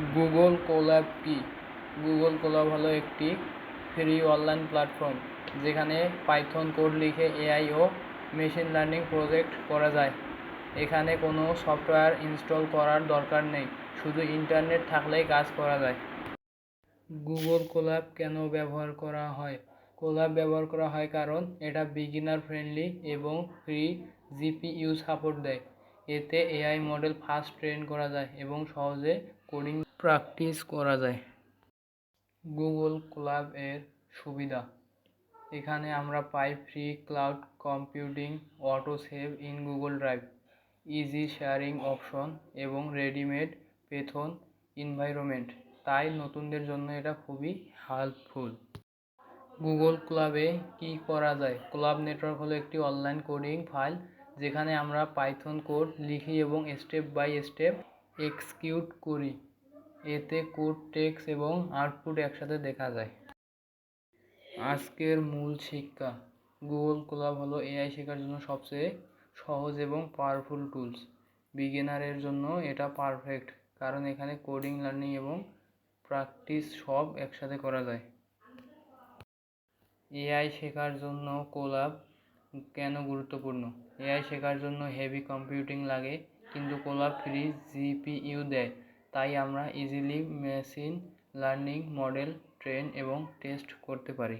Google collab কি? Google collab হলো একটি ফ্রি অনলাইন প্ল্যাটফর্ম যেখানে পাইথন কোড লিখে এআই ও মেশিন লার্নিং প্রজেক্ট করা যায়। এখানে কোনো সফটওয়্যার ইনস্টল করার দরকার নেই, শুধু ইন্টারনেট থাকলেই কাজ করা যায়। গুগল কোল্যাব কেন ব্যবহার করা হয়? কোল্যাব ব্যবহার করা হয় কারণ এটা বিগিনার ফ্রেন্ডলি এবং ফ্রি জিপিইউ সাপোর্ট দেয়। এতে এআই মডেল ফাস্ট ট্রেন করা যায় এবং সহজে কোডিং প্র্যাকটিস করা যায়। গুগল কোল্যাব এর সুবিধা: এখানে আমরা পাই free cloud computing, auto save in Google Drive, easy sharing option এবং রেডিমেড পেথন এনভায়রনমেন্ট, তাই নতুনদের জন্য এটা খুবই হেল্পফুল। গুগল কোল্যাবে কি করা যায়? কোল্যাব নেটওয়ার্ক হলো একটি অনলাইন কোডিং ফাইল যেখানে আমরা পাইথন কোড লিখি এবং স্টেপ বাই স্টেপ এক্সিকিউট করি। এতে কোড, টেক্সট এবং আউটপুট একসাথে দেখা যায়। আজকের মূল শিক্ষা: গুগল কোল্যাব হলো এআই শেখার জন্য সবচেয়ে সহজ এবং পাওয়ারফুল টুলস। বিগিনারের জন্য এটা পারফেক্ট কারণ এখানে কোডিং, লার্নিং এবং প্র্যাকটিস সব একসাথে করা যায়। এআই শেখার জন্য কোল্যাব কেন গুরুত্বপূর্ণ? এআই শেখার জন্য হেভি কম্পিউটিং লাগে, কিন্তু কোল্যাব ফ্রি জিপিইউ দেয়, তাই আমরা easily machine learning model train এবং টেস্ট করতে পারি।